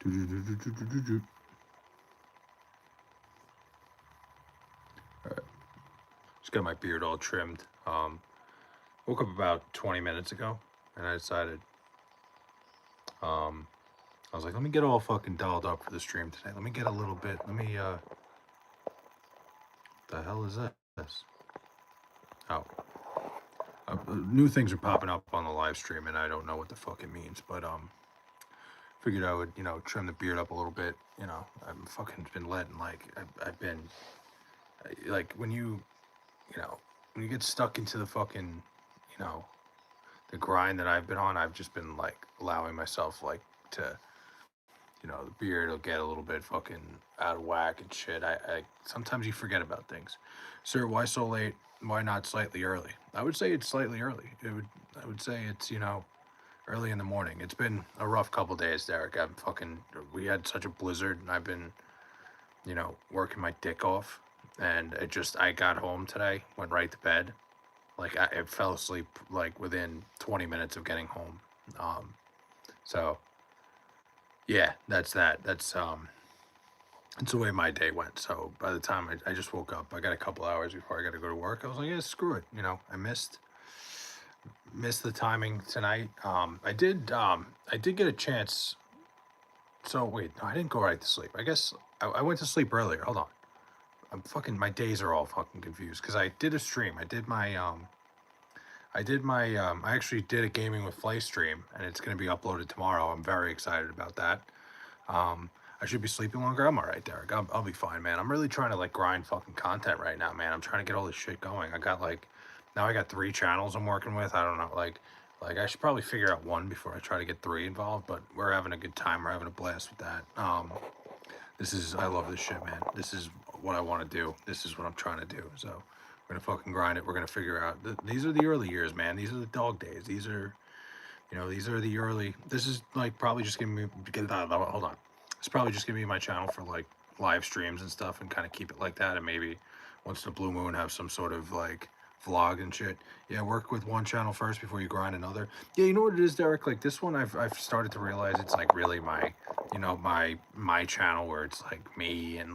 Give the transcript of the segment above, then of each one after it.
Alright, just got my beard all trimmed. Woke up about 20 minutes ago, and I decided, um, I was like, let me get all fucking dolled up for the stream today. Let me get a little bit. The hell is this? Oh, new things are popping up on the live stream, and I don't know what the fuck it means, but figured I would, trim the beard up a little bit. I've fucking been letting I've been like you know, when you get stuck into the fucking, you know, the grind that I've been on, I've just been like allowing myself to, the beard will get a little bit fucking out of whack and shit. I sometimes you forget about things. Sir, why so late? Why not slightly early? I would say it's slightly early. I would say it's, early in the morning. It's been a rough couple days, Derek. We had such a blizzard, and I've been, working my dick off. And I got home today, went right to bed. I fell asleep like within 20 minutes of getting home. So yeah, that's that. That's the way my day went. So by the time I just woke up, I got a couple hours before I got to go to work. I was like, yeah, screw it. I missed the timing tonight. I did get a chance. So wait, no, I didn't go right to sleep. I guess I went to sleep earlier. Hold on. My days are all fucking confused because I did a stream. I actually did a gaming with Flay stream, and it's going to be uploaded tomorrow. I'm very excited about that. I should be sleeping longer. I'm all right, Derek. I'll be fine, man. I'm really trying to grind fucking content right now, man. I'm trying to get all this shit going. Now I got 3 channels I'm working with. I don't know, I should probably figure out one before I try to get 3 involved. But we're having a good time. We're having a blast with that. I love this shit, man. This is what I want to do. This is what I'm trying to do. So we're gonna fucking grind it. We're gonna figure out. These are the early years, man. These are the dog days. These are the early. This is probably just gonna be. Hold on. It's probably just gonna be my channel for live streams and stuff, and kind of keep it like that. And maybe once the blue moon, have some sort of vlog and shit. Yeah, work with one channel first before you grind another. Yeah, you know what it is, Derek? This one, I've started to realize it's really my channel, where it's me and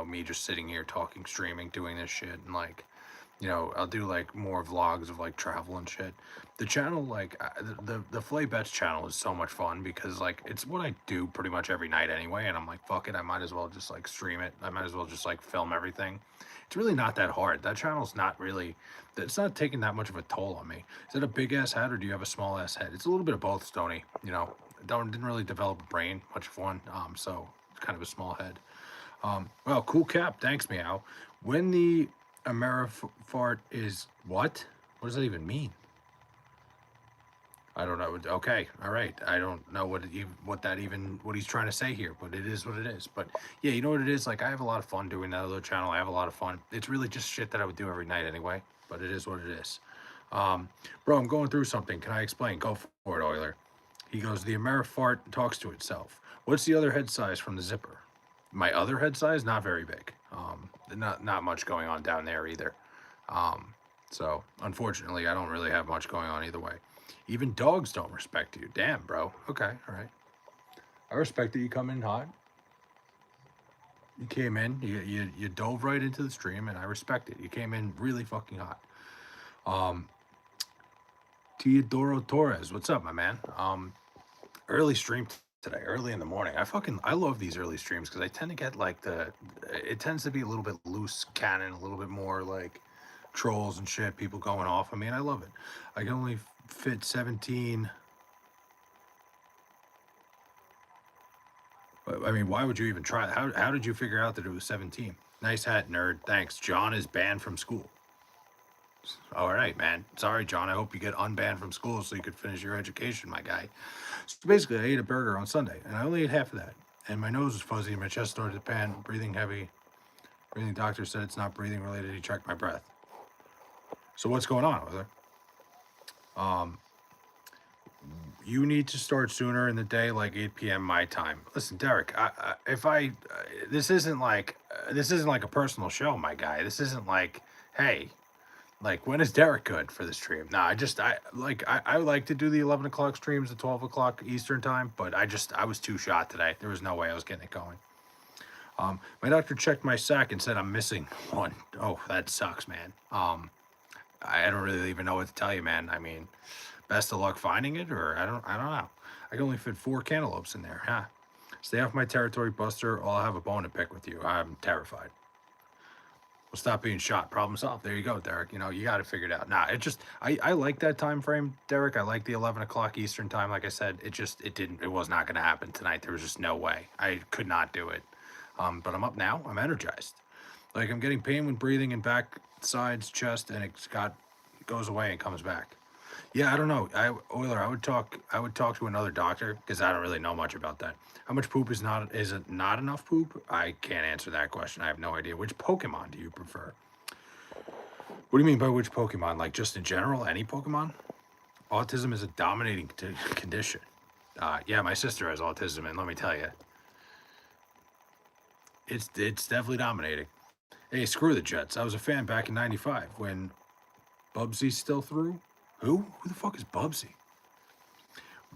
me just sitting here talking, streaming, doing this shit, and I'll do more vlogs of travel and shit. The channel, the Flay Bets channel is so much fun because it's what I do pretty much every night anyway, and I'm like, fuck it, I might as well just stream it. I might as well just film everything. It's really not that hard. That channel's not really, it's not taking that much of a toll on me. Is it a big ass head or do you have a small ass head? It's a little bit of both, Stony. Didn't really develop a brain, much of one. So it's kind of a small head. Well, cool cap. Thanks, Meow. When the Amerifart is what? What does that even mean? I don't know. Okay, all right. I don't know what he's trying to say here, but it is what it is. But yeah, you know what it is. I have a lot of fun doing that other channel. I have a lot of fun. It's really just shit that I would do every night anyway. But it is what it is. Bro, I'm going through something. Can I explain? Go for it, Euler. He goes, the Amerifart talks to itself. What's the other head size from the zipper? My other head size, not very big. Not much going on down there either. So unfortunately, I don't really have much going on either way. Even dogs don't respect you. Damn, bro. Okay, all right. I respect that you come in hot. You came in, you dove right into the stream, and I respect it. You came in really fucking hot. Teodoro Torres, what's up, my man? Early stream today, early in the morning. I love these early streams because I tend to get it tends to be a little bit loose cannon, a little bit more trolls and shit, people going off. I mean, I love it. I can only fit 17. I mean, why would you even try? How did you figure out that it was 17? Nice hat, nerd. Thanks. John is banned from school. All right, man. Sorry, John. I hope you get unbanned from school so you could finish your education, my guy. So basically, I ate a burger on Sunday, and I only ate half of that. And my nose was fuzzy, and my chest started to pan, breathing heavy. Breathing doctor said it's not breathing related. He checked my breath. So what's going on over there? You need to start sooner in the day, 8 p.m. my time. Listen, Derek, this isn't like a personal show, my guy. This isn't hey, Like, when is Derek good for the stream? Nah, I like to do the 11 o'clock streams at 12 o'clock Eastern time, but I was too shot today. There was no way I was getting it going. My doctor checked my sack and said I'm missing one. Oh, that sucks, man. I don't really even know what to tell you, man. I mean, best of luck finding it, or I don't know. I can only fit 4 cantaloupes in there, huh? Stay off my territory, Buster, or I'll have a bone to pick with you. I'm terrified. We'll stop being shot. Problem solved. There you go, Derek. You know, you got it figured out. Nah, it just, I like that time frame, Derek. I like the 11 o'clock Eastern time. Like I said, it was not going to happen tonight. There was just no way. I could not do it. But I'm up now. I'm energized. Like, I'm getting pain when breathing in back, sides, chest, and goes away and comes back. Yeah, I don't know. Euler, I would talk to another doctor because I don't really know much about that. How much poop is it not enough poop? I can't answer that question. I have no idea. Which Pokemon do you prefer? What do you mean by which Pokemon? Like, just in general, any Pokemon? Autism is a dominating condition. Yeah, my sister has autism, and let me tell you, it's definitely dominating. Hey, screw the Jets. I was a fan back in '95 when Bubsy still threw. Who? Who the fuck is Bubsy?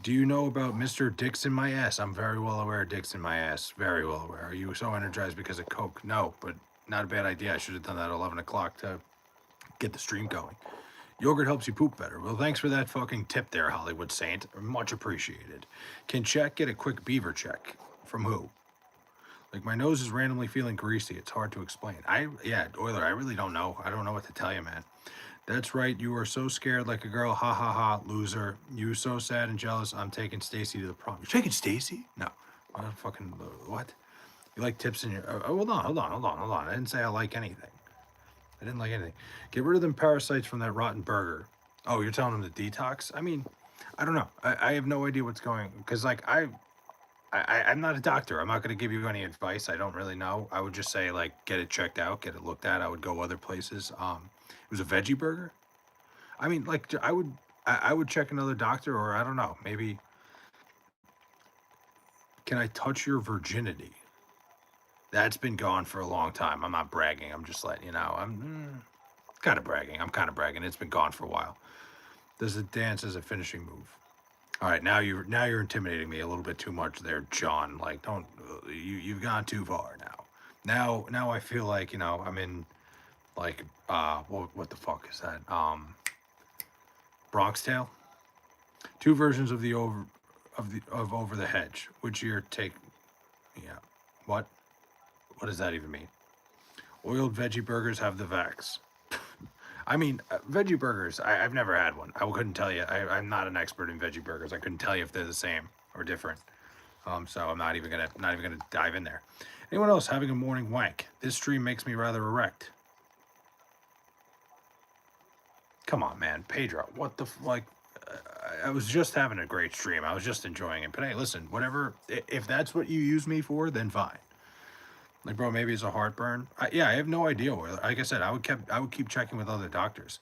Do you know about Mr. Dicks in my ass? I'm very well aware of Dicks in my ass. Very well aware. Are you so energized because of Coke? No, but not a bad idea. I should have done that at 11 o'clock to get the stream going. Yogurt helps you poop better. Well, thanks for that fucking tip there, Hollywood Saint. Much appreciated. Can Chet get a quick beaver check? From who? Like, my nose is randomly feeling greasy. It's hard to explain. Yeah, Euler, I really don't know. I don't know what to tell you, man. That's right. You are so scared like a girl. Ha ha ha, loser. You so sad and jealous. I'm taking Stacy to the prom. You're taking Stacy? No. What? You like tips in your... hold on. I didn't say I like anything. I didn't like anything. Get rid of them parasites from that rotten burger. Oh, you're telling them to detox? I mean, I don't know. I have no idea what's going... Because, like, I'm not a doctor. I'm not going to give you any advice. I don't really know. I would just say, like, get it checked out, get it looked at. I would go other places. It was a veggie burger. I mean, like, I would check another doctor, or I don't know, maybe. Can I touch your virginity? That's been gone for a long time. I'm not bragging. I'm just letting you know. I'm kind of bragging. It's been gone for a while. Does it dance as a finishing move? All right, now you're intimidating me a little bit too much there, John. Like, don't you've gone too far now. Now I feel like, you know, I'm in, like, what the fuck is that? Bronx Tale. 2 versions of Over the Hedge. Which your take? Yeah. What does that even mean? Oiled veggie burgers have the vax. I mean, veggie burgers, I've never had one. I couldn't tell you. I'm not an expert in veggie burgers. I couldn't tell you if they're the same or different. So I'm not even gonna dive in there. Anyone else having a morning wank? This stream makes me rather erect. Come on, man, Pedro. What the like? I was just having a great stream. I was just enjoying it. But hey, listen, whatever. If that's what you use me for, then fine. Like, bro, maybe it's a heartburn. Yeah, I have no idea. Like I said, I would keep checking with other doctors.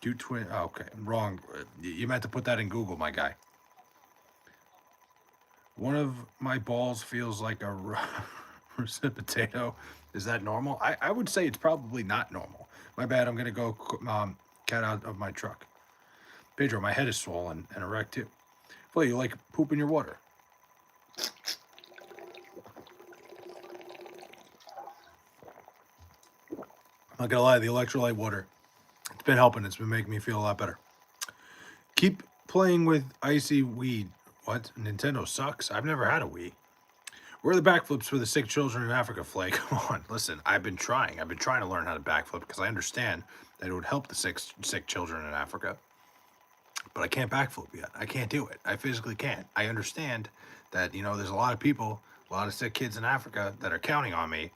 Do twin? Oh, okay, wrong. You meant to put that in Google, my guy. One of my balls feels like a russet potato. Is that normal? I would say it's probably not normal. My bad. I'm gonna go cat out of my truck. Pedro, my head is swollen and erect too. Well, you like poop in your water. I'm not gonna lie, the electrolyte water, it's been helping. It's been making me feel a lot better. Keep playing with icy weed. What? Nintendo sucks. I've never had a Wii. Where are the backflips for the sick children in Africa, Flay? Come on, listen. I've been trying to learn how to backflip because I understand that it would help the sick children in Africa. But I can't backflip yet. I can't do it. I physically can't. I understand that, you know, there's a lot of people, a lot of sick kids in Africa that are counting on me.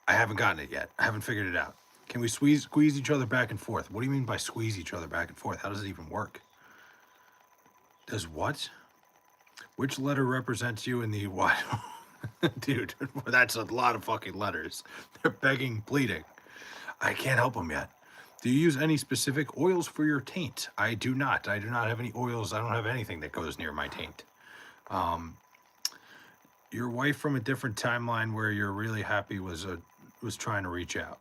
I haven't gotten it yet. I haven't figured it out. Can we squeeze each other back and forth? What do you mean by squeeze each other back and forth? How does it even work? Does what? Which letter represents you in the what? Dude, that's a lot of fucking letters. They're begging, pleading. I can't help them yet. Do you use any specific oils for your taint? I do not. I do not have any oils. I don't have anything that goes near my taint. Your wife from a different timeline where you're really happy was trying to reach out.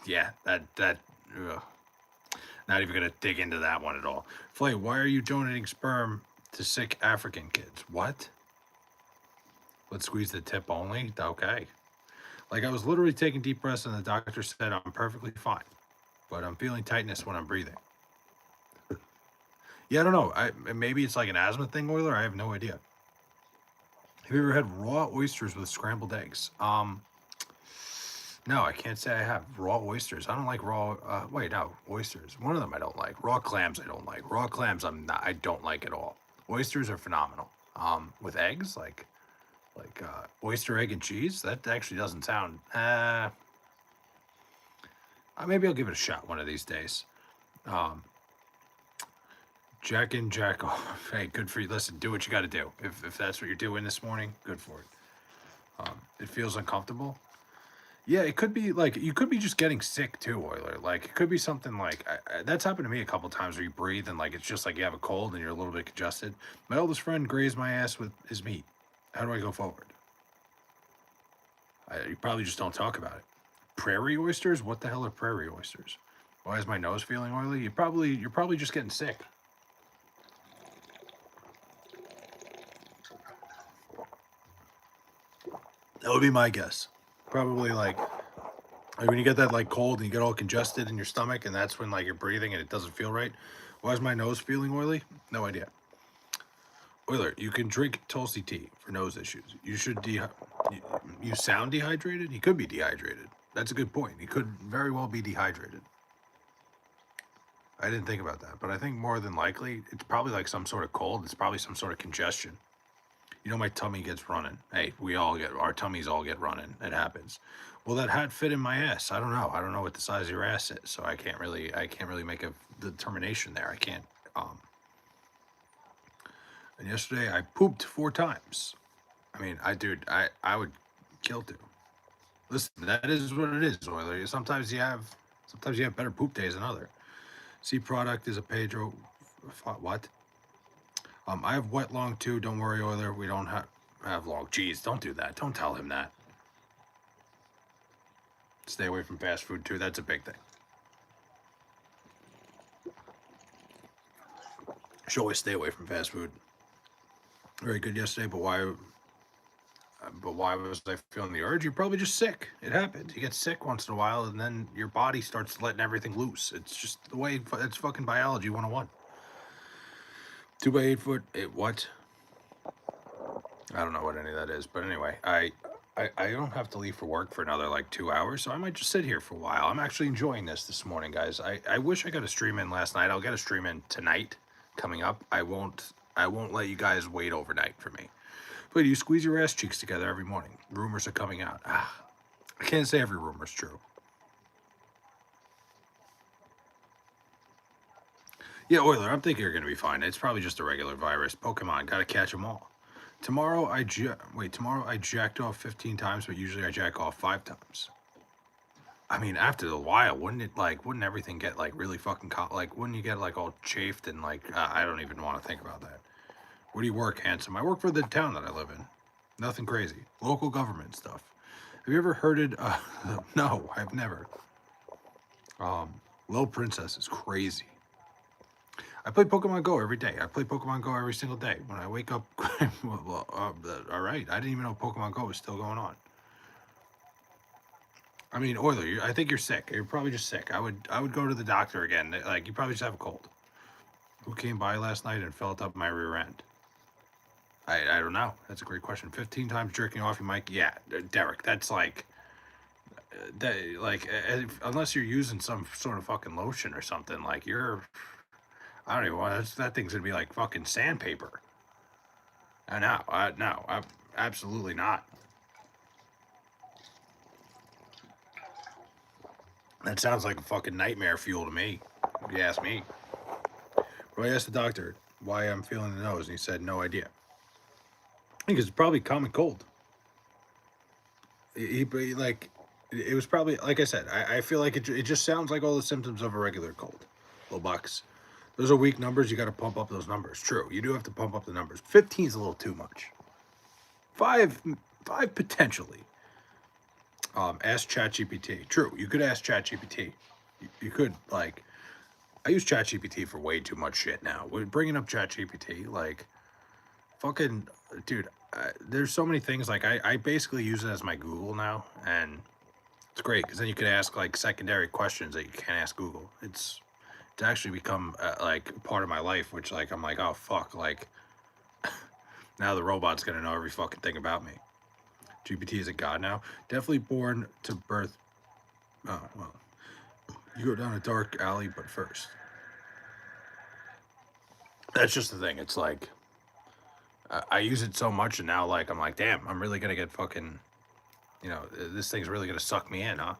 Yeah, that. Ugh. Not even gonna dig into that one at all. Flay, why are you donating sperm to sick African kids? What? Let's squeeze the tip only? Okay. Like I was literally taking deep breaths and the doctor said I'm perfectly fine, but I'm feeling tightness when I'm breathing. Yeah, I don't know. Maybe it's like an asthma thing, Oiler. I have no idea. Have you ever had raw oysters with scrambled eggs? No, I can't say I have. Raw oysters. I don't like raw. Wait, no, oysters. One of them I don't like. Raw clams I don't like. Raw clams I don't like at all. Oysters are phenomenal. With eggs like oyster egg and cheese. That actually doesn't sound. Maybe I'll give it a shot one of these days. Um, Jack and Jack off. Hey, good for you. Listen, do what you got to do. If that's what you're doing this morning, good for it. It feels uncomfortable. Yeah, it could be like you could be just getting sick too, Oiler. Like it could be something like that's happened to me a couple times where you breathe and like it's just like you have a cold and you're a little bit congested. My oldest friend grazed my ass with his meat. How do I go forward? You probably just don't talk about it. Prairie oysters? What the hell are prairie oysters? Why is my nose feeling oily? You're probably just getting sick. That would be my guess. Probably like when you get that like cold and you get all congested in your stomach and that's when like you're breathing and it doesn't feel right. Why is my nose feeling oily? No idea. Oiler, you can drink Tulsi tea for nose issues. You sound dehydrated? He could be dehydrated. That's a good point. He could very well be dehydrated. I didn't think about that, but I think more than likely it's probably like some sort of cold. It's probably some sort of congestion. You know, my tummy gets running. Hey, our tummies all get running. It happens. Will that hat fit in my ass? I don't know. I don't know what the size of your ass is, so I can't really make a determination there. I can't. And yesterday I pooped 4 times. I mean, I would kill to. Listen, that is what it is, Oiler. Sometimes you have better poop days than other. C product is a Pedro. What? I have wet long too. Don't worry, Oiler. We don't have long. Jeez, don't do that. Don't tell him that. Stay away from fast food too. That's a big thing. Should always stay away from fast food. Very good yesterday, but why? But why was I feeling the urge? You're probably just sick. It happens. You get sick once in a while, and then your body starts letting everything loose. It's just the way. It's fucking biology 101. 2 by 8 foot. What? I don't know what any of that is, but anyway, I don't have to leave for work for another like 2 hours, so I might just sit here for a while. I'm actually enjoying this morning, guys. I wish I got a stream in last night. I'll get a stream in tonight coming up. I won't let you guys wait overnight for me. But you squeeze your ass cheeks together every morning. Rumors are coming out. I can't say every rumor is true. Yeah, Oiler, I'm thinking you're gonna be fine. It's probably just a regular virus. Pokemon, gotta catch them all. Tomorrow I jacked off 15 times, but usually I jack off 5 times. I mean, after a while, wouldn't everything get like really fucking like, wouldn't you get like all chafed and like, I don't even want to think about that. Where do you work, handsome? I work for the town that I live in. Nothing crazy. Local government stuff. Have you ever heard it? No, I've never. Little Princess is crazy. I play Pokemon Go every day. I play Pokemon Go every single day. When I wake up, all right. I didn't even know Pokemon Go was still going on. I mean, Oiler, I think you're sick. You're probably just sick. I would go to the doctor again. Like you probably just have a cold. Who came by last night and felt up my rear end? I don't know. That's a great question. 15 times jerking off, you might. Yeah, Derek. That's like that. Like unless you're using some sort of fucking lotion or something, like you're. I don't even want that thing's gonna be like fucking sandpaper. I know. No, absolutely not. That sounds like a fucking nightmare fuel to me, if you ask me. But I asked the doctor why I'm feeling the nose, and he said no idea. I think it's probably common cold. Like, it was probably, like I said, I feel like it just sounds like all the symptoms of a regular cold. Little bucks. Those are weak numbers. You got to pump up those numbers. True. You do have to pump up the numbers. 15 is a little too much. Five potentially. Ask ChatGPT. True. You could ask ChatGPT. You could, like, I use ChatGPT for way too much shit now. We're bringing up ChatGPT, like, fucking, dude. There's so many things. Like, I basically use it as my Google now, and it's great because then you can ask like secondary questions that you can't ask Google. It's actually become like part of my life, which like I'm like, oh fuck, like now the robot's gonna know every fucking thing about me. GPT is a god now. Definitely born to birth. Oh well, you go down a dark alley, but first. That's just the thing. It's like I use it so much, and now like I'm like, damn, I'm really gonna get fucking. This thing's really gonna suck me in, huh?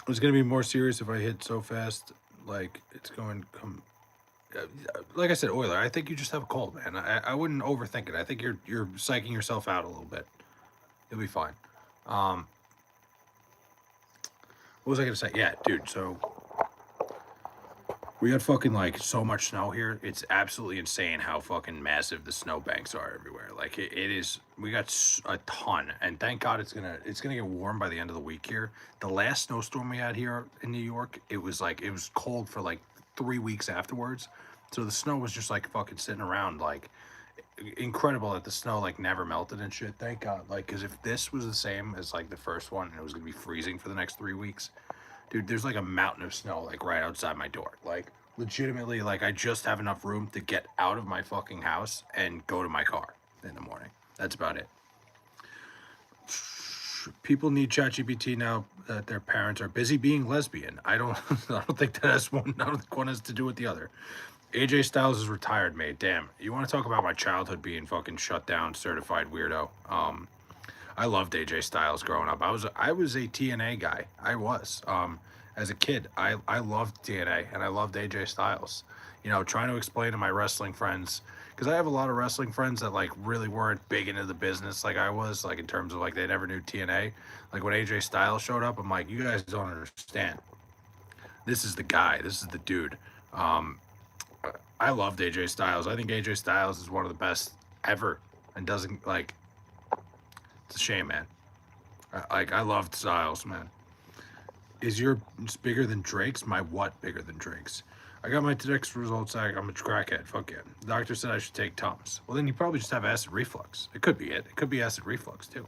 It's gonna be more serious if I hit so fast. Like it's going to come. Like I said, Euler. I think you just have a cold, man. I wouldn't overthink it. I think you're psyching yourself out a little bit. You'll be fine. Um, what was I gonna say? Yeah, dude. So we got fucking like so much snow here. It's absolutely insane how fucking massive the snow banks are everywhere. Like it is. We got a ton, and thank God it's gonna get warm by the end of the week here. The last snowstorm we had here in New York, it was cold for like 3 weeks afterwards. So the snow was just like fucking sitting around, like incredible that the snow like never melted and shit. Thank God. Like, because if this was the same as like the first one and it was gonna be freezing for the next 3 weeks, dude, there's like a mountain of snow like right outside my door. Like legitimately, like I just have enough room to get out of my fucking house and go to my car in the morning. That's about it. People need ChatGPT now that their parents are busy being lesbian. I don't I don't think that has one. I don't think one has to do with the other. AJ Styles is retired, mate. Damn. You want to talk about my childhood being fucking shut down, certified weirdo? I loved AJ Styles growing up. I was a TNA guy. I was. As a kid, I loved TNA and I loved AJ Styles. Trying to explain to my wrestling friends because I have a lot of wrestling friends that like really weren't big into the business like I was, like in terms of like they never knew TNA. Like when AJ Styles showed up, I'm like, you guys don't understand. This is the guy. This is the dude. Um, I loved AJ Styles. I think AJ Styles is one of the best ever, and doesn't like. It's a shame, man. I loved Styles, man. Is your bigger than Drake's? My what bigger than Drake's? I got my test results. I'm a crackhead. Fuck yeah. The doctor said I should take Tums. Well, then you probably just have acid reflux. It could be it. It could be acid reflux too.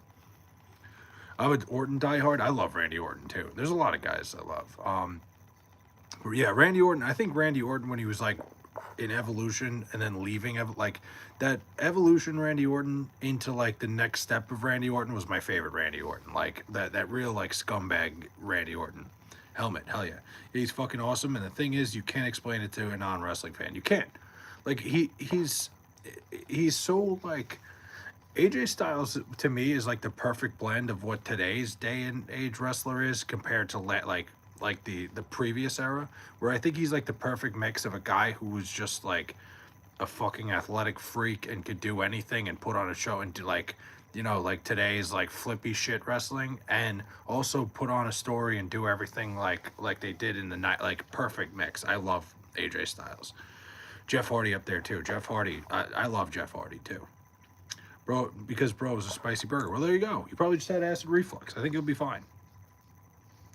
I'm an Orton diehard. I love Randy Orton too. There's a lot of guys I love. But yeah, Randy Orton. I think Randy Orton when he was like in Evolution and then leaving, like that Evolution Randy Orton into like the next step of Randy Orton was my favorite Randy Orton. Like that real like scumbag Randy Orton. Helmet, hell yeah. He's fucking awesome. And the thing is, you can't explain it to a non-wrestling fan. You can't. Like he's so like AJ Styles to me is like the perfect blend of what today's day and age wrestler is compared to like the previous era, where I think he's like the perfect mix of a guy who was just like a fucking athletic freak and could do anything and put on a show and do like like today's like flippy shit wrestling, and also put on a story and do everything like they did in the night. Like perfect mix. I love AJ Styles. Jeff Hardy up there too. Jeff Hardy, I love Jeff Hardy too, bro, because bro was a spicy burger. Well, there you go. You probably just had acid reflux. I think you'll be fine.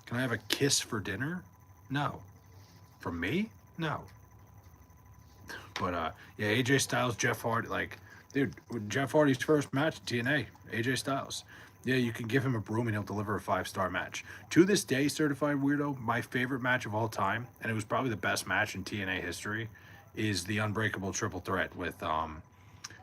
Can I have a kiss for dinner? No. From me? No. But yeah, AJ Styles, Jeff Hardy, like, dude, Jeff Hardy's first match at TNA, AJ Styles. Yeah, you can give him a broom and he'll deliver a 5-star match. To this day, certified weirdo, my favorite match of all time, and it was probably the best match in TNA history, is the Unbreakable Triple Threat with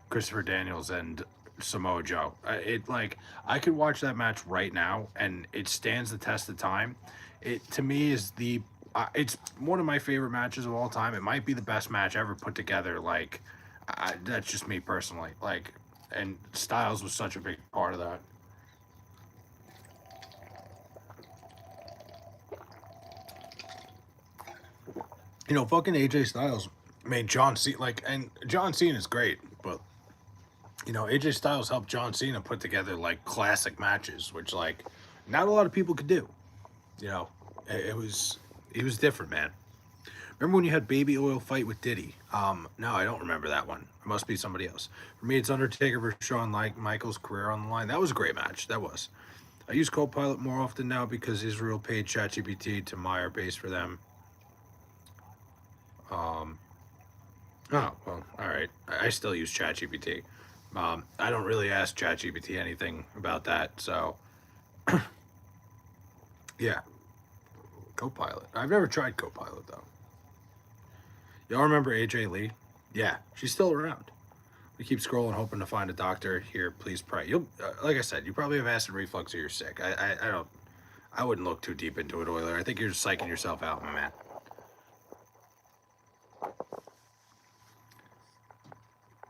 Christopher Daniels and Samoa Joe. It like I could watch that match right now, and it stands the test of time. It to me is it's one of my favorite matches of all time. It might be the best match ever put together. Like that's just me personally. Like, and Styles was such a big part of that. Fucking AJ Styles made John Cena and John Cena is great, but AJ Styles helped John Cena put together like classic matches, which like not a lot of people could do. You know, it was different, man. Remember when you had Baby Oil fight with Diddy? No, I don't remember that one. It must be somebody else. For me, it's Undertaker versus Shawn Michaels' career on the line. That was a great match. That was. I use Copilot more often now because Israel paid ChatGPT to Meyer base for them. Um, oh, well, all right. I still use ChatGPT. I don't really ask ChatGPT anything about that. So, yeah, Copilot. I've never tried Copilot, though. Y'all remember AJ Lee? Yeah, she's still around. We keep scrolling, hoping to find a doctor here. Please pray. You'll, like I said, you probably have acid reflux or you're sick. I don't, I wouldn't look too deep into it, Euler. I think you're just psyching yourself out, my man.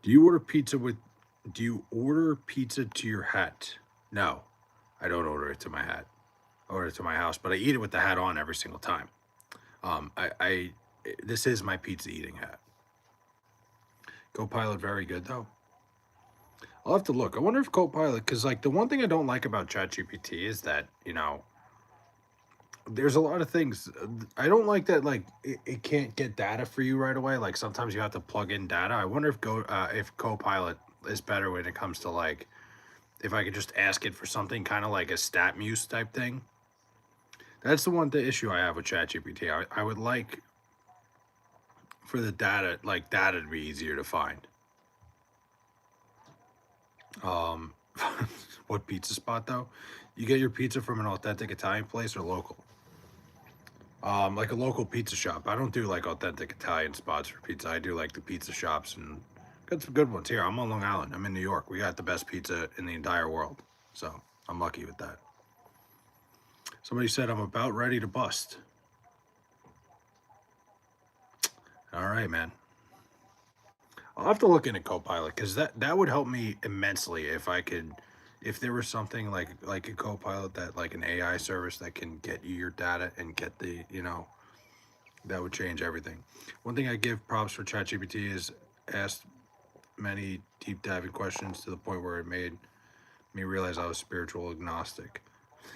Do you order pizza with? Do you order pizza to your hat? No, I don't order it to my hat. I order it to my house, but I eat it with the hat on every single time. I this is my pizza eating hat. Copilot very good though. I'll have to look. I wonder if Copilot, because like the one thing I don't like about ChatGPT is that there's a lot of things I don't like that like it can't get data for you right away. Like sometimes you have to plug in data. I wonder if Copilot is better when it comes to like if I could just ask it for something kind of like a stat muse type thing. That's the issue I have with ChatGPT. I would like for the data to be easier to find. Um, what pizza spot though? You get your pizza from an authentic Italian place or local? Like a local pizza shop. I don't do like authentic Italian spots for pizza. I do like the pizza shops and got some good ones here. I'm on Long Island. I'm in New York. We got the best pizza in the entire world. So I'm lucky with that. Somebody said I'm about ready to bust. All right, man. I'll have to look into Copilot because that would help me immensely if I could, if there was something like a Copilot that like an AI service that can get you your data and get that would change everything. One thing I give props for ChatGPT is asked many deep diving questions to the point where it made me realize I was spiritual agnostic.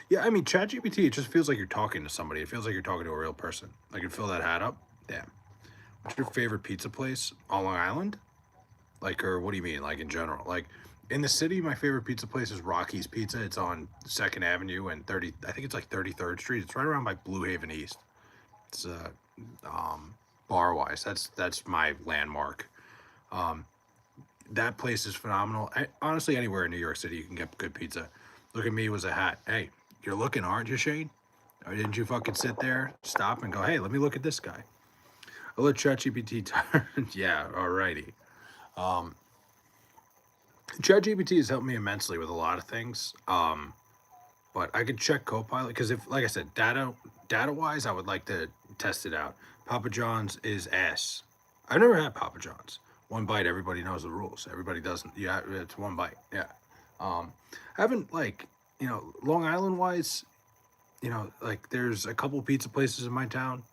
Yeah, I mean ChatGPT, it just feels like you're talking to somebody. It feels like you're talking to a real person. I can fill that hat up. Damn. What's your favorite pizza place on Long Island? Like, or what do you mean? Like in general? Like in the city, my favorite pizza place is Rocky's Pizza. It's on Second Avenue and 30. I think it's like 33rd Street. It's right around by Blue Haven East. It's bar wise. That's my landmark. Um, that place is phenomenal. Honestly, anywhere in New York City, you can get good pizza. Look at me was a hat. Hey, you're looking, aren't you, Shane? Or didn't you fucking sit there, stop, and go, hey, let me look at this guy? I'll let ChatGPT turn. Yeah, alrighty. Um, ChatGPT has helped me immensely with a lot of things. But I could check Copilot because if, like I said, data wise, I would like to test it out. Papa John's is ass. I've never had Papa John's. One bite, everybody knows the rules. Everybody doesn't. Yeah, it's one bite. Yeah. I haven't like Long Island wise. Like there's a couple pizza places in my town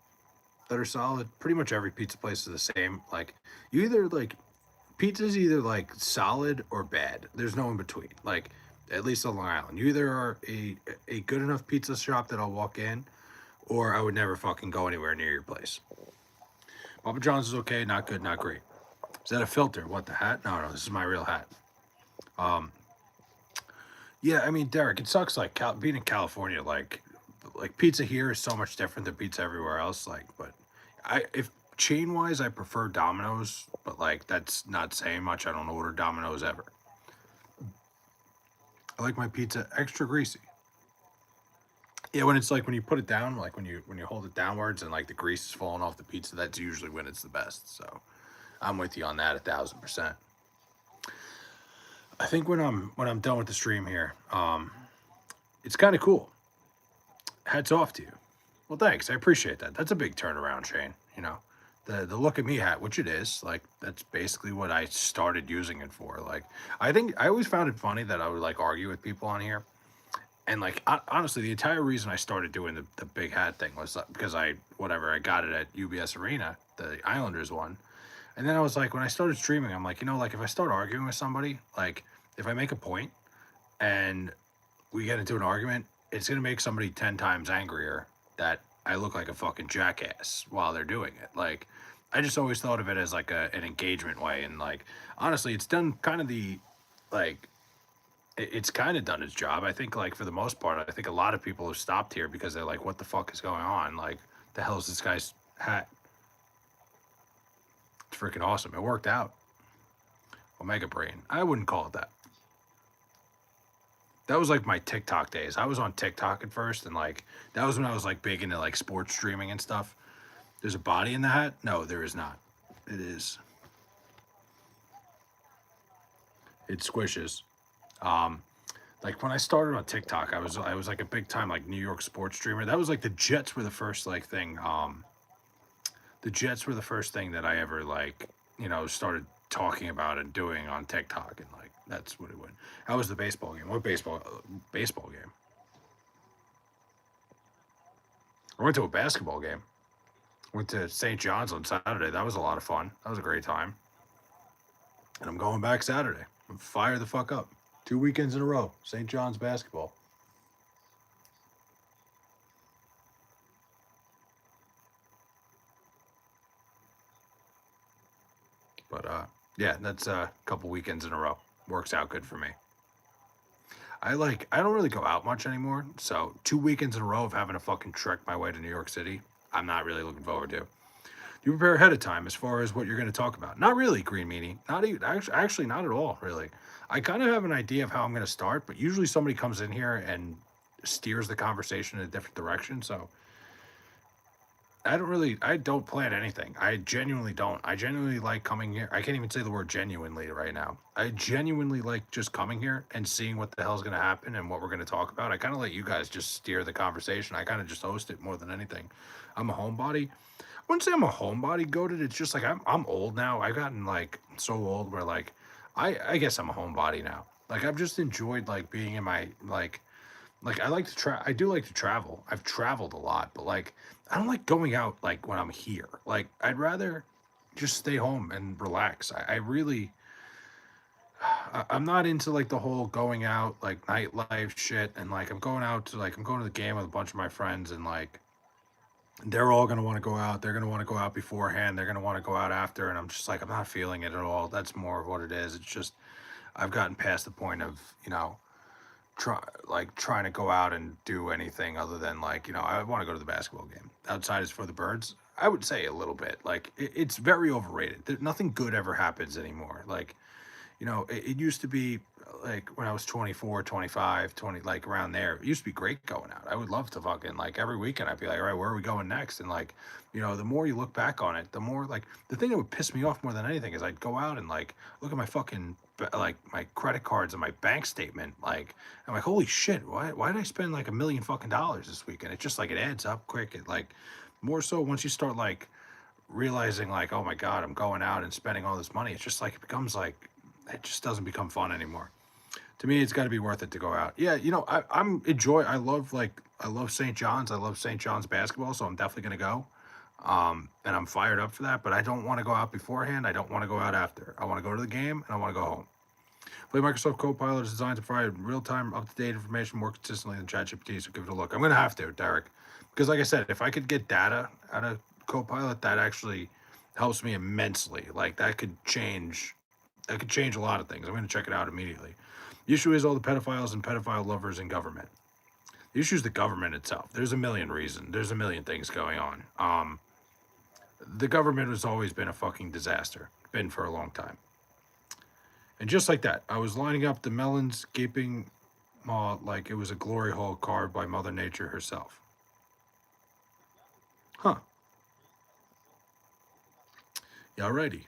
that are solid. Pretty much every pizza place is the same. Like you either like pizza's either like solid or bad. There's no in between. Like at least on Long Island, you either are a good enough pizza shop that I'll walk in, or I would never fucking go anywhere near your place. Papa John's is okay, not good, not great. Is that a filter? What, the hat? No, this is my real hat. Um, yeah, I mean, Derek, it sucks. Like being in California, like pizza here is so much different than pizza everywhere else. Like, but if chain wise, I prefer Domino's, but like that's not saying much. I don't order Domino's ever. I like my pizza extra greasy. Yeah, when it's like when you put it down, like when you hold it downwards and like the grease is falling off the pizza, that's usually when it's the best. So I'm with you on that 1,000%. I think when I'm done with the stream here, it's kind of cool. Hats off to you. Well, thanks. I appreciate that. That's a big turnaround, Shane. The look at me hat, which it is, like that's basically what I started using it for. Like I think I always found it funny that I would like argue with people on here. And like honestly, the entire reason I started doing the big hat thing was because I got it at UBS Arena, the Islanders one. And then I was like, when I started streaming, I'm like, like if I start arguing with somebody, like if I make a point and we get into an argument, it's gonna make somebody 10 times angrier that I look like a fucking jackass while they're doing it. Like I just always thought of it as like an engagement way, and like honestly, it's done kind of like it's kind of done its job. I think like for the most part, I think a lot of people have stopped here because they're like, what the fuck is going on? Like the hell is this guy's hat? It's freaking awesome. It worked out. Omega Brain. I wouldn't call it that. That was like my TikTok days. I was on TikTok at first, and like that was when I was like big into like sports streaming and stuff. There's a body in the hat? No, there is not. It is. It squishes. Um, like when I started on TikTok, I was like a big time like New York sports streamer. That was like the Jets were the first like thing. The Jets were the first thing that I ever like, started talking about and doing on TikTok, and like that's what it went. How was the baseball game? What baseball game? I went to a basketball game. Went to St. John's on Saturday. That was a lot of fun. That was a great time. And I'm going back Saturday. I'm fire the fuck up. 2 weekends in a row. St. John's basketball. But yeah, that's a couple weekends in a row. Works out good for me. I don't really go out much anymore. So 2 weekends in a row of having to fucking trek my way to New York City, I'm not really looking forward to. You prepare ahead of time as far as what you're going to talk about. Not really, Green Meanie. Not even actually not at all, really. I kind of have an idea of how I'm going to start, but usually somebody comes in here and steers the conversation in a different direction. So I don't plan anything. I genuinely don't. I genuinely like coming here. I can't even say the word genuinely right now. I genuinely like just coming here and seeing what the hell's going to happen and what we're going to talk about. I kind of let you guys just steer the conversation. I kind of just host it more than anything. I'm a homebody. I wouldn't say I'm a homebody goated. It's just like I'm old now. I've gotten like so old where like I guess I'm a homebody now. Like I've just enjoyed like being in my like I like to I do like to travel. I've traveled a lot, but like I don't like going out like when I'm here. Like I'd rather just stay home and relax. I really I'm not into like the whole going out like nightlife shit, and like I'm going to the game with a bunch of my friends, and like they're all going to want to go out. They're going to want to go out beforehand. They're going to want to go out after. And I'm just like, I'm not feeling it at all. That's more of what it is. It's just, I've gotten past the point of, trying to go out and do anything other than like, I want to go to the basketball game. Outside is for the birds. I would say a little bit. Like, it's very overrated. Nothing good ever happens anymore. Like, it used to be like when I was 24, 25, 20, like around there, it used to be great going out. I would love to fucking like every weekend I'd be like, all right, where are we going next? And like, the more you look back on it, the more like the thing that would piss me off more than anything is I'd go out and like look at my fucking like my credit cards and my bank statement. Like, I'm like, holy shit, why did I spend like $1 million this weekend? It's just like it adds up quick. It like more so once you start like realizing like, oh my God, I'm going out and spending all this money. It's just like it becomes like it just doesn't become fun anymore. To me, it's got to be worth it to go out. Yeah, I love St. John's. I love St. John's basketball, so I'm definitely gonna go. And I'm fired up for that. But I don't want to go out beforehand. I don't want to go out after. I want to go to the game and I want to go home. Play Microsoft Copilot is designed to provide real-time, up-to-date information more consistently than ChatGPT. So give it a look. I'm gonna have to, Derek, because like I said, if I could get data out of Copilot, that actually helps me immensely. Like that could change. That could change a lot of things. I'm going to check it out immediately. The issue is all the pedophiles and pedophile lovers in government. The issue is the government itself. There's a million reasons. There's a million things going on. The government has always been a fucking disaster. Been for a long time. And just like that, I was lining up the melons, gaping maw like it was a glory hole carved by Mother Nature herself. Huh. Yeah, alrighty.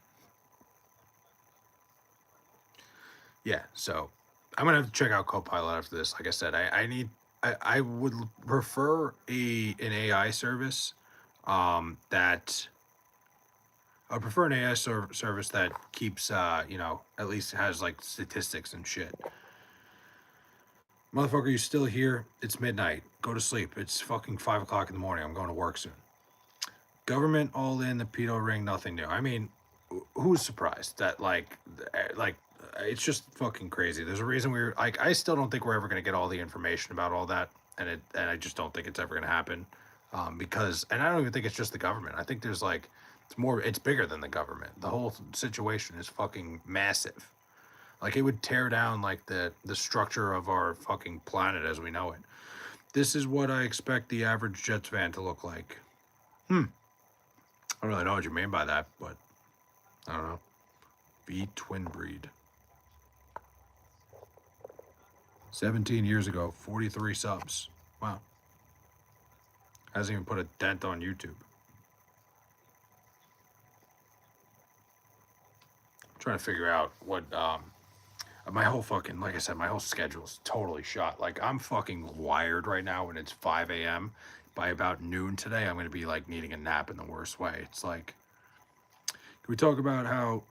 Yeah, so I'm gonna have to check out Copilot after this. Like I said, I would prefer an AI service that I prefer an AI service that keeps at least has like statistics and shit. Motherfucker, you still here? It's midnight. Go to sleep. It's fucking 5 o'clock in the morning. I'm going to work soon. Government all in the pedo ring, nothing new. I mean, who's surprised that it's just fucking crazy. There's a reason we're like I still don't think we're ever going to get all the information about all that, and I just don't think it's ever going to happen, because and I don't even think it's just the government. I think there's like it's bigger than the government. The whole situation is fucking massive. Like it would tear down like the structure of our fucking planet as we know it. This is what I expect the average Jets fan to look like. I don't really know what you mean by that, but I don't know. Be twin breed. 17 years ago, 43 subs. Wow. Hasn't even put a dent on YouTube. I'm trying to figure out what my whole fucking, like I said, my whole schedule is totally shot. Like, I'm fucking wired right now when it's 5 a.m. By about noon today, I'm going to be like needing a nap in the worst way. It's like, can we talk about how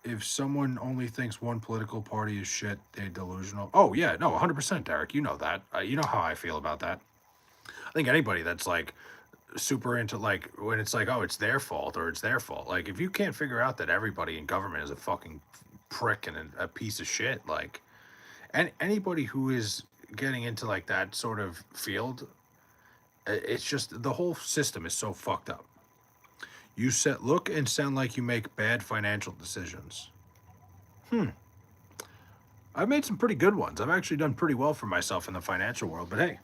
if someone only thinks one political party is shit, they're delusional? Oh, yeah, no, 100%, Derek. You know that. You know how I feel about that. I think anybody that's like super into like when it's like, oh, it's their fault or it's their fault. Like, if you can't figure out that everybody in government is a fucking prick and a piece of shit, like, and anybody who is getting into like that sort of field, it's just the whole system is so fucked up. You said, look and sound like you make bad financial decisions. I've made some pretty good ones. I've actually done pretty well for myself in the financial world, but hey,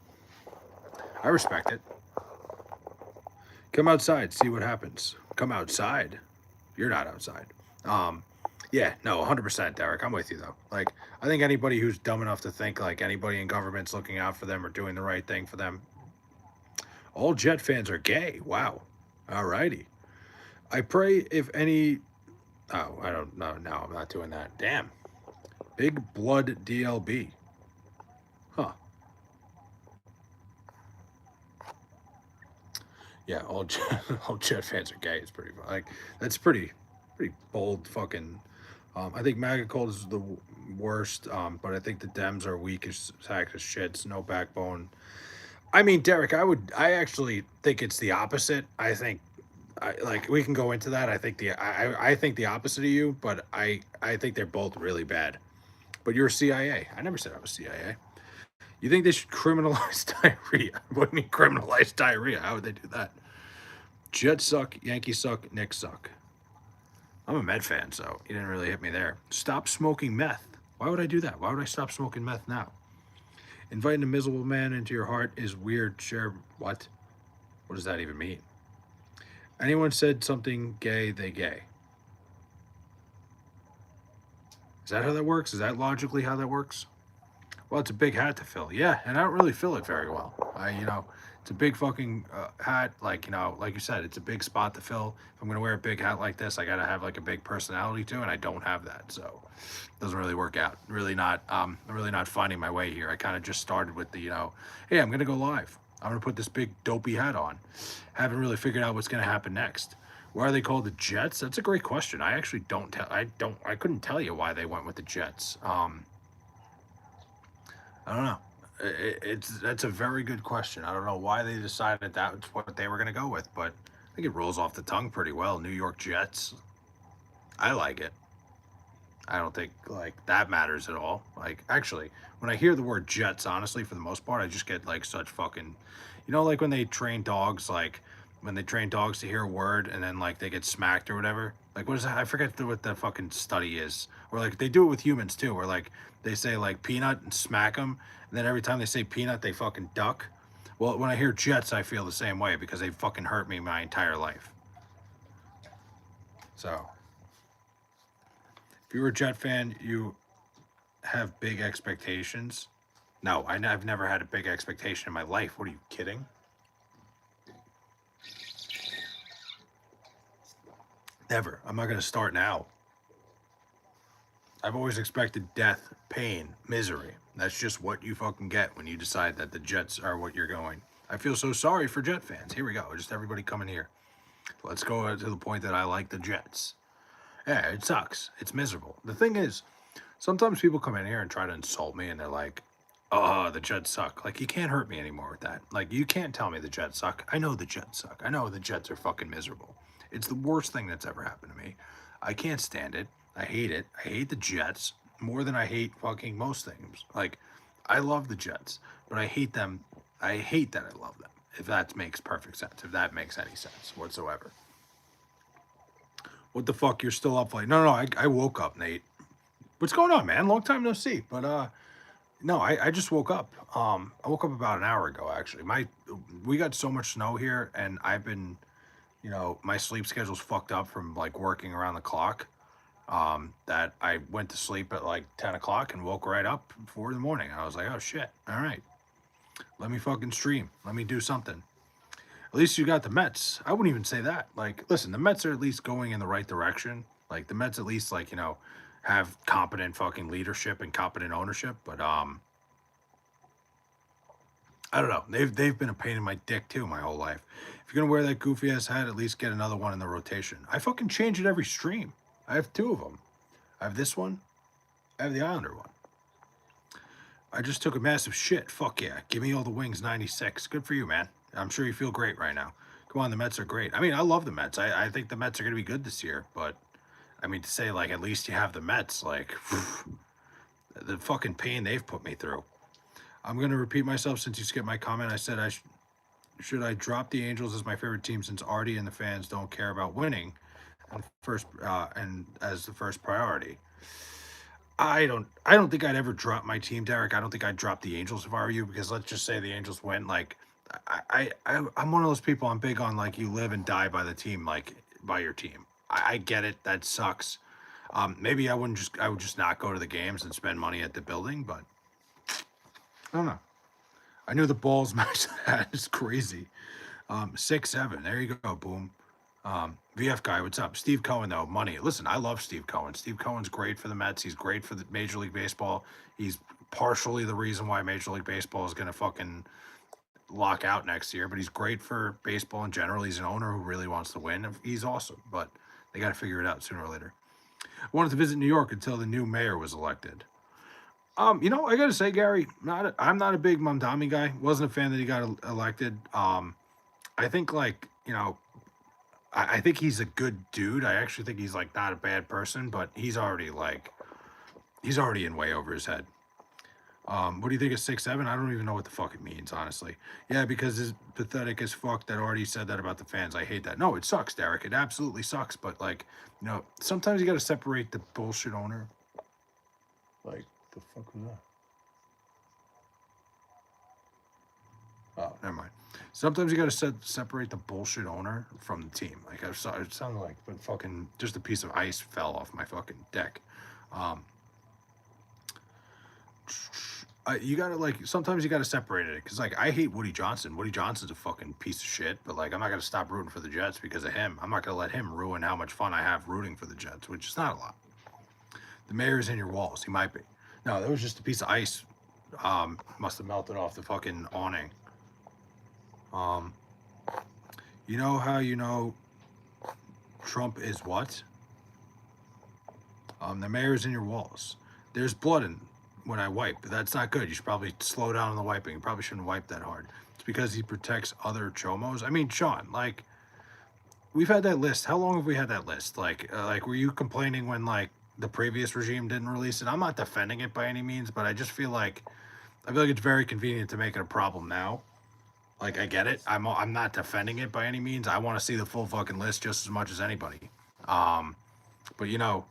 I respect it. Come outside, see what happens. Come outside. You're not outside. Yeah, no, 100%, Derek. I'm with you though. Like, I think anybody who's dumb enough to think like anybody in government's looking out for them or doing the right thing for them. All Jet fans are gay. Wow. Alrighty. I pray if any. Oh, I don't know. No, I'm not doing that. Damn. Big Blood DLB. Huh. Yeah, all Jet fans are gay. It's pretty like that's pretty bold fucking. I think MAGA cult is the worst, but I think the Dems are weak as sack of shits, no backbone. I mean, Derek, I actually think it's the opposite. I think, like we can go into that. I think the opposite of you, but I think they're both really bad. But you're CIA. I never said I was CIA. You think they should criminalize diarrhea? What do you mean criminalize diarrhea? How would they do that? Jets suck, Yankees suck, Knicks suck. I'm a Met fan, so you didn't really hit me there. Stop smoking meth. Why would I do that? Why would I stop smoking meth now? Inviting a miserable man into your heart is weird. Share what? What does that even mean? Anyone said something gay, they gay. Is that how that works? Is that logically how that works? Well, it's a big hat to fill. Yeah, and I don't really fill it very well. It's a big fucking hat. Like, like you said, it's a big spot to fill. If I'm going to wear a big hat like this, I got to have like a big personality too, and I don't have that. So it doesn't really work out. I'm really not finding my way here. I kind of just started with the, hey, I'm going to go live. I'm going to put this big dopey hat on. Haven't really figured out what's going to happen next. Why are they called the Jets? That's a great question. I actually I couldn't tell you why they went with the Jets. I don't know. That's a very good question. I don't know why they decided that's what they were going to go with, but I think it rolls off the tongue pretty well. New York Jets. I like it. I don't think like that matters at all. Like actually, when I hear the word Jets, honestly, for the most part, I just get like such fucking, like when they train dogs, like when they train dogs to hear a word and then like they get smacked or whatever. Like what is that? I forget what the fucking study is. Or like they do it with humans too, where like they say like peanut and smack them, and then every time they say peanut, they fucking duck. Well, when I hear Jets, I feel the same way because they fucking hurt me my entire life. So, if you're a Jet fan, you have big expectations. No, I've never had a big expectation in my life. What are you kidding? Never. I'm not going to start now. I've always expected death, pain, misery. That's just what you fucking get when you decide that the Jets are what you're going. I feel so sorry for Jet fans. Here we go. Just everybody coming here. Let's go to the point that I like the Jets. Yeah, it sucks. It's miserable. The thing is, sometimes people come in here and try to insult me and they're like, oh, the Jets suck. Like, you can't hurt me anymore with that. Like, you can't tell me the Jets suck. I know the Jets suck. I know the Jets are fucking miserable. It's the worst thing that's ever happened to me. I can't stand it. I hate it. I hate the Jets more than I hate fucking most things. Like, I love the Jets, but I hate them. I hate that I love them. If that makes perfect sense. If that makes any sense whatsoever. What the fuck? You're still up late? No, I woke up, Nate. What's going on, man? Long time no see. But no, I just woke up. I woke up about an hour ago. Actually, we got so much snow here, and I've been You know, my sleep schedule's fucked up from like working around the clock. That I went to sleep at like 10 o'clock and woke right up 4 in the morning. I was like, oh shit, all right, let me fucking stream. Let me do something. At least you got the Mets. I wouldn't even say that. Like, listen, the Mets are at least going in the right direction. Like the Mets at least like, have competent fucking leadership and competent ownership. But I don't know. They've been a pain in my dick too my whole life. If you're gonna wear that goofy ass hat, at least get another one in the rotation. I fucking change it every stream. I have two of them. I have this one. I have the Islander one. I just took a massive shit. Fuck yeah. Give me all the wings 96. Good for you, man. I'm sure you feel great right now. Come on, the Mets are great. I mean, I love the Mets. I think the Mets are going to be good this year, but I mean, to say, like, at least you have the Mets, like, the fucking pain they've put me through. I'm going to repeat myself since you skipped my comment. I said, should I drop the Angels as my favorite team since Artie and the fans don't care about winning and as the first priority? I don't think I'd ever drop my team, Derek. I don't think I'd drop the Angels if I were you, because let's just say the Angels win. Like I'm one of those people, I'm big on like you live and die by the team, like by your team. I get it. That sucks. Maybe I would just not go to the games and spend money at the building, but I don't know. I knew the Bulls match that is crazy. 6-7. There you go. Boom. VF guy, what's up? Steve Cohen, though, money. Listen, I love Steve Cohen. Steve Cohen's great for the Mets. He's great for the Major League Baseball. He's partially the reason why Major League Baseball is going to fucking lock out next year, but he's great for baseball in general. He's an owner who really wants to win. He's awesome, but they got to figure it out sooner or later. I wanted to visit New York until the new mayor was elected. I gotta say, Gary, I'm not a big Mamdani guy. Wasn't a fan that he got elected. I think like I think he's a good dude. I actually think he's like not a bad person, but he's already in way over his head. What do you think of 6-7? I don't even know what the fuck it means, honestly. Yeah, because it's pathetic as fuck that already said that about the fans. I hate that. No, it sucks, Derek. It absolutely sucks. But like, sometimes you got to separate the bullshit owner. Like, the fuck was that? Oh, never mind. Sometimes you got to separate the bullshit owner from the team. Like it sounded like, but fucking just a piece of ice fell off my fucking deck. Um, you gotta like sometimes you gotta separate it because like I hate Woody Johnson. Woody Johnson's a fucking piece of shit. But like I'm not gonna stop rooting for the Jets because of him. I'm not gonna let him ruin how much fun I have rooting for the Jets, which is not a lot. The mayor's in your walls. He might be. No, that was just a piece of ice. Must have melted off the fucking awning. You know how Trump is what? The mayor's in your walls. There's blood in when I wipe. That's not good. You should probably slow down on the wiping. You probably shouldn't wipe that hard. It's because he protects other chomos. I mean, Sean, like, we've had that list. How long have we had that list? Like, were you complaining when like the previous regime didn't release it? I'm not defending it by any means, but I feel like it's very convenient to make it a problem now. Like, I get it. I'm not defending it by any means. I want to see the full fucking list just as much as anybody. But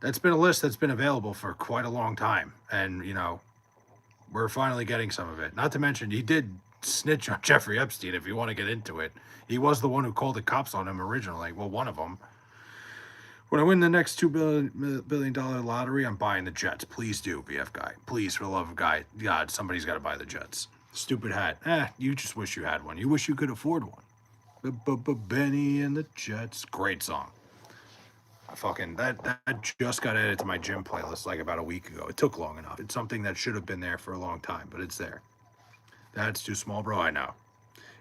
that's been a list that's been available for quite a long time, and we're finally getting some of it. Not to mention, he did snitch on Jeffrey Epstein. If you want to get into it, he was the one who called the cops on him originally. Well, one of them. When I win the next $2 billion lottery, I'm buying the Jets. Please do, BF guy. Please, for the love of God, somebody's got to buy the Jets. Stupid hat. You just wish you had one. You wish you could afford one. Benny and the Jets. Great song. That just got added to my gym playlist like about a week ago. It took long enough. It's something that should have been there for a long time, but it's there. That's too small, bro. I know.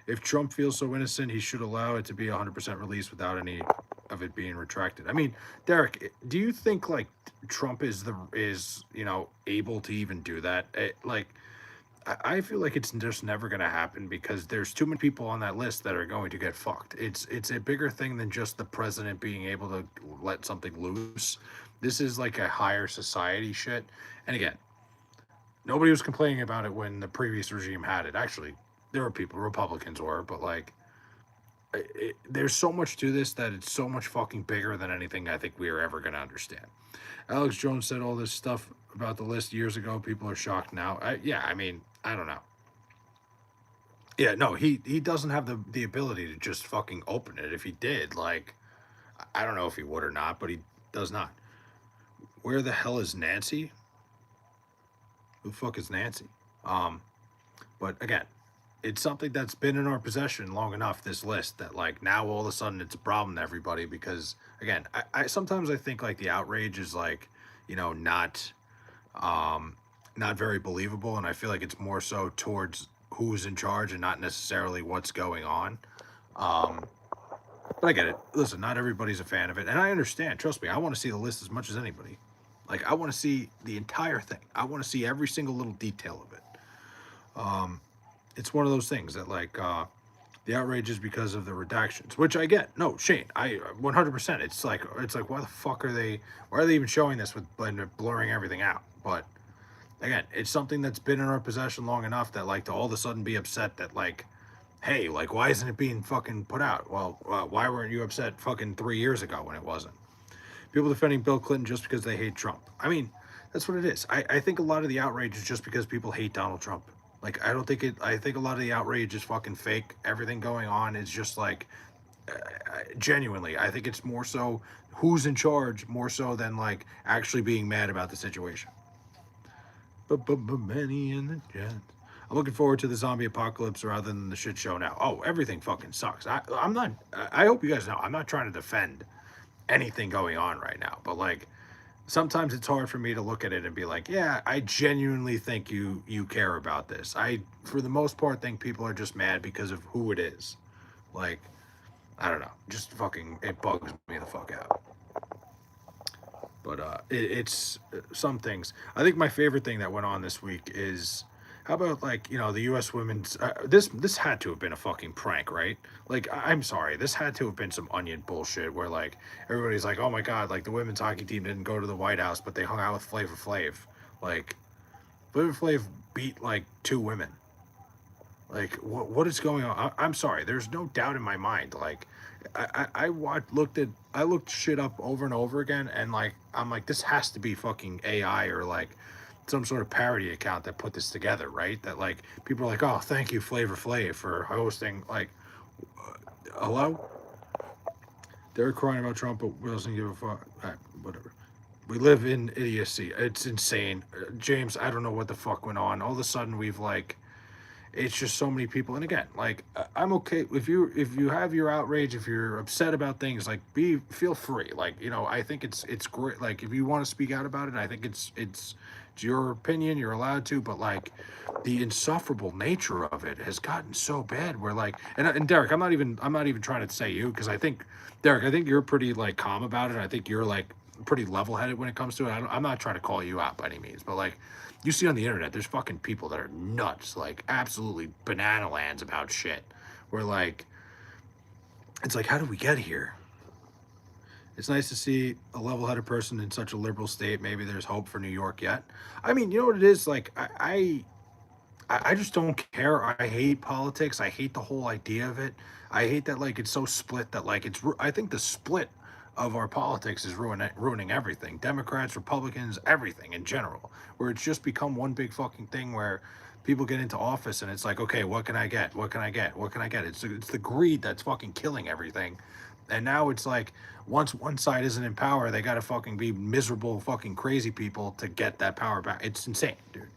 If Trump feels so innocent, he should allow it to be 100% released without any of it being retracted. I mean, Derek, do you think like Trump is able to even do that? I feel like it's just never going to happen because there's too many people on that list that are going to get fucked. It's a bigger thing than just the president being able to let something loose. This is like a higher society shit. And again, nobody was complaining about it when the previous regime had it. Actually, there were people, Republicans were, but like, there's so much to this that it's so much fucking bigger than anything I think we are ever going to understand. Alex Jones said all this stuff about the list years ago. People are shocked now. I mean, I don't know. Yeah, no, he doesn't have the ability to just fucking open it. If he did, like, I don't know if he would or not, but he does not. Where the hell is Nancy? Who the fuck is Nancy? Um, but again, it's something that's been in our possession long enough, this list, that like now all of a sudden it's a problem to everybody because again, I sometimes I think like the outrage is like, not um not very believable. And I feel like it's more so towards who's in charge and not necessarily what's going on. Um, but I get it. Listen, not everybody's a fan of it. And I understand. Trust me, I want to see the list as much as anybody. Like I want to see the entire thing. I want to see every single little detail of it. Um, it's one of those things that like the outrage is because of the redactions, which I get. No, Shane, I 100%. It's like why the fuck are they? Why are they even showing this with blurring everything out? But again, it's something that's been in our possession long enough that like to all of a sudden be upset that like, hey, like why isn't it being fucking put out? Well, why weren't you upset fucking 3 years ago when it wasn't? People defending Bill Clinton just because they hate Trump. I mean, that's what it is. I think a lot of the outrage is just because people hate Donald Trump. Like, I don't think it, I think a lot of the outrage is fucking fake. Everything going on is just like, genuinely, I think it's more so who's in charge more so than like actually being mad about the situation. But many in the chat. I'm looking forward to the zombie apocalypse rather than the shit show now. Oh, everything fucking sucks. I'm not, I hope you guys know, I'm not trying to defend anything going on right now, but like, sometimes it's hard for me to look at it and be like, yeah, I genuinely think you care about this. I for the most part think people are just mad because of who it is. Like, I don't know, just fucking it bugs me the fuck out. But it's some things. I think my favorite thing that went on this week is how about like the U.S. women's. This had to have been a fucking prank, right? Like I'm sorry, this had to have been some onion bullshit where like everybody's like, oh my god, like the women's hockey team didn't go to the White House, but they hung out with Flavor Flav. Like Flavor Flav beat like two women. Like what is going on? I'm sorry. There's no doubt in my mind. Like I looked shit up over and over again, and like I'm like this has to be fucking AI or like some sort of parody account that put this together, right? That like people are like, oh, thank you Flavor Flav for hosting. Like, hello, they're crying about Trump, but we doesn't give a fuck. Whatever. We live in idiocy. It's insane, James. I don't know what the fuck went on. All of a sudden, we've like it's just so many people. And again, like I'm okay if you have your outrage, if you're upset about things, like be feel free. Like I think it's great. Like if you want to speak out about it, I think it's your opinion, you're allowed to. But like the insufferable nature of it has gotten so bad where like and Derek, I'm not even trying to say you, because I think Derek, I think you're pretty like calm about it. I think you're like pretty level-headed when it comes to it. I'm not trying to call you out by any means, but like you see on the internet, there's fucking people that are nuts, like absolutely banana lands about shit. Where like, it's like, how did we get here? It's nice to see a level-headed person in such a liberal state. Maybe there's hope for New York yet. I mean, you know what it is? Like, I just don't care. I hate politics. I hate the whole idea of it. I hate that like it's so split that like I think the split of our politics is ruining everything. Democrats, Republicans, everything in general. Where it's just become one big fucking thing where people get into office and it's like, okay, what can I get? What can I get? What can I get? It's the greed that's fucking killing everything. And now it's like once one side isn't in power, they gotta fucking be miserable, fucking crazy people to get that power back. It's insane, dude.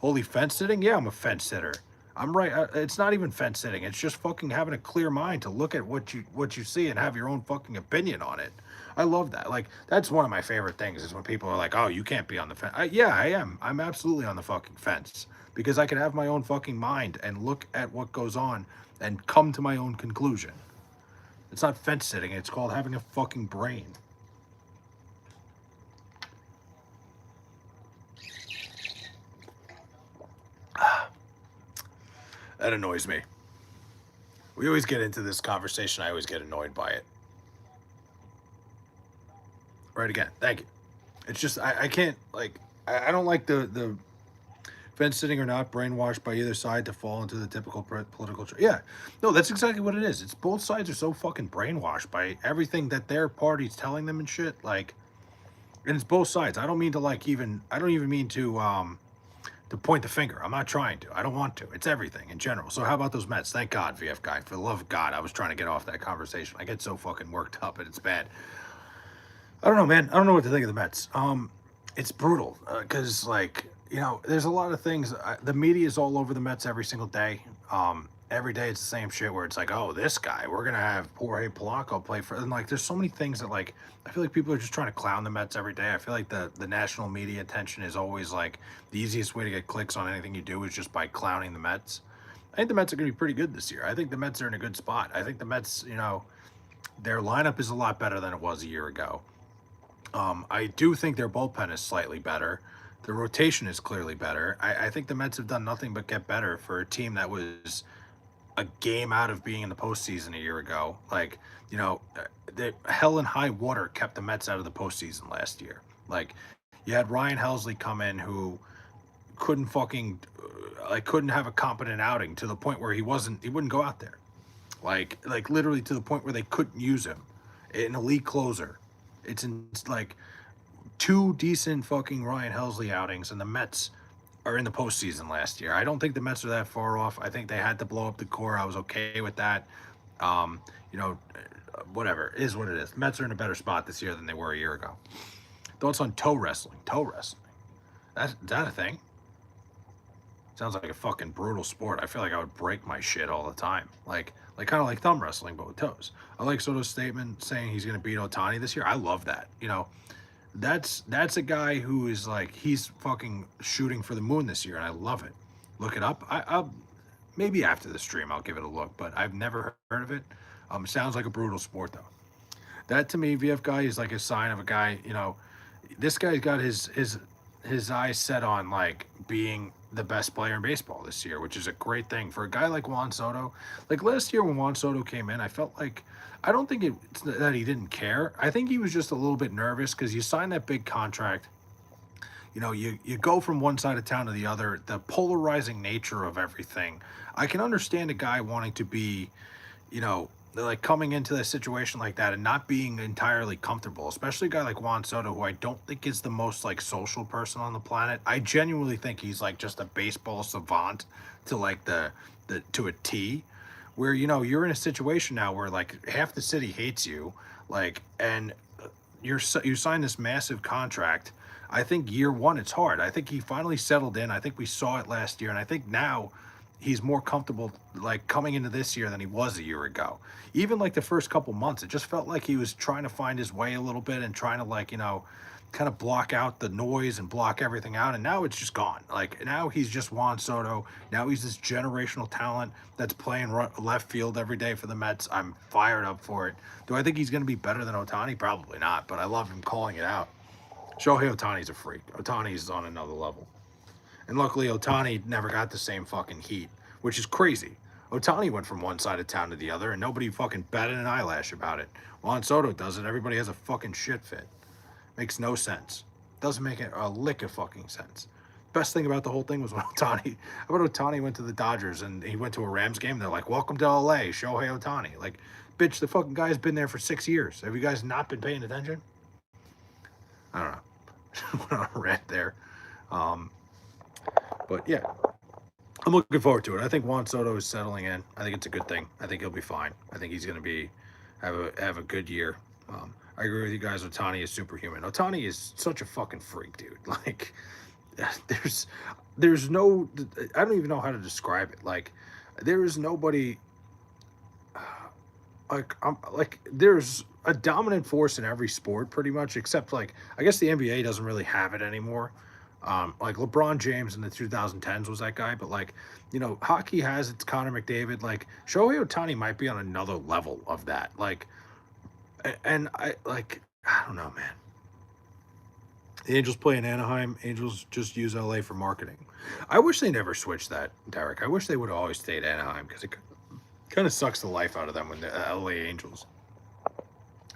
Holy fence sitting? Yeah, I'm a fence sitter. I'm right. It's not even fence sitting. It's just fucking having a clear mind to look at what you see and have your own fucking opinion on it. I love that. Like that's one of my favorite things is when people are like, "Oh, you can't be on the fence." Yeah, I am. I'm absolutely on the fucking fence because I can have my own fucking mind and look at what goes on and come to my own conclusion. It's not fence sitting. It's called having a fucking brain. That annoys me. We always get into this conversation. I always get annoyed by it. Right again. Thank you. It's just I can't like I don't like the fence sitting or not brainwashed by either side to fall into the typical political. Yeah, no, that's exactly what it is. It's both sides are so fucking brainwashed by everything that their party's telling them and shit. Like, and it's both sides. I don't mean to like even. I don't even mean to to point the finger. I'm not trying to. I don't want to. It's everything in general. So how about those Mets? Thank God, VF guy. For the love of God, I was trying to get off that conversation. I get so fucking worked up and it's bad. I don't know, man. I don't know what to think of the Mets. It's brutal because, like, there's a lot of things. The media is all over the Mets every single day. Every day it's the same shit where it's like, oh, this guy, we're gonna have Jorge Polanco play for, and like, there's so many things that like I feel like people are just trying to clown the Mets every day. I feel like the national media attention is always like the easiest way to get clicks on anything you do is just by clowning the Mets. I think the Mets are gonna be pretty good this year. I think the Mets are in a good spot. I think the Mets, their lineup is a lot better than it was a year ago. I do think their bullpen is slightly better. The rotation is clearly better. I think the Mets have done nothing but get better for a team that was a game out of being in the postseason a year ago. Like, the hell and high water kept the Mets out of the postseason last year. Like, you had Ryan Helsley come in who couldn't fucking, like, couldn't have a competent outing to the point where he wouldn't go out there. Like literally to the point where they couldn't use him. An elite closer. It's like two decent fucking Ryan Helsley outings, and the Mets are in the postseason last year. I don't think the Mets are that far off. I think they had to blow up the core. I was okay with that. Um, you know, Whatever it is what it is. Mets are in a better spot this year than they were a year ago. Thoughts on toe wrestling? Toe wrestling. Is that a thing? Sounds like a fucking brutal sport. I feel like I would break my shit all the time. Like kind of like thumb wrestling, but with toes. I like Soto's statement saying he's going to beat Otani this year. I love that. That's a guy who is like, he's fucking shooting for the moon this year, and I love it. Look it up. I'll maybe after the stream I'll give it a look, but I've never heard of it. Sounds like a brutal sport though. That to me, VF guy is like a sign of a guy. This guy's got his eyes set on like being the best player in baseball this year, which is a great thing for a guy like Juan Soto. Like last year when Juan Soto came in, I felt like I don't think it's that he didn't care. I think he was just a little bit nervous because you signed that big contract. You go from one side of town to the other. The polarizing nature of everything. I can understand a guy wanting to be, like coming into a situation like that and not being entirely comfortable, especially a guy like Juan Soto, who I don't think is the most like social person on the planet. I genuinely think he's like just a baseball savant to like the to a T, where you're in a situation now where like half the city hates you, like, and you sign this massive contract. I think year one it's hard. I think he finally settled in. I think we saw it last year, and I think now he's more comfortable like coming into this year than he was a year ago. Even like the first couple months, it just felt like he was trying to find his way a little bit and trying to like, kind of block out the noise and block everything out. And now it's just gone. Like now he's just Juan Soto. Now he's this generational talent that's playing left field every day for the Mets. I'm fired up for it. Do I think he's going to be better than Otani? Probably not, but I love him calling it out. Shohei Otani's a freak. Otani's on another level. And luckily, Otani never got the same fucking heat, which is crazy. Otani went from one side of town to the other, and nobody fucking batted an eyelash about it. Juan Soto does it. Everybody has a fucking shit fit. Makes no sense. Doesn't make a lick of fucking sense. Best thing about the whole thing was when Otani went to the Dodgers and he went to a Rams game. They're like, "Welcome to LA, Shohei Otani." Like, bitch, the fucking guy's been there for 6 years. Have you guys not been paying attention? I don't know. Went on a rant there. But yeah, I'm looking forward to it. I think Juan Soto is settling in. I think it's a good thing. I think he'll be fine. I think he's going to have a good year. I agree with you guys. Otani is superhuman. Otani is such a fucking freak, dude. Like, there's no, I don't even know how to describe it. Like, there is nobody. There's a dominant force in every sport, pretty much, except like I guess the NBA doesn't really have it anymore. Like LeBron James in the 2010s was that guy, but like, hockey has its Connor McDavid. Like Shohei Otani might be on another level of that. Like, and I don't know, man. The Angels play in Anaheim. Angels just use LA for marketing. I wish they never switched that, Derek. I wish they would have always stayed Anaheim because it kind of sucks the life out of them when the LA Angels.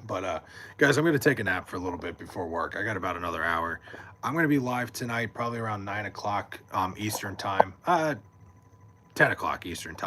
But guys, I'm going to take a nap for a little bit before work. I got about another hour. I'm going to be live tonight, probably around 9 o'clock Eastern time, 10 o'clock Eastern time.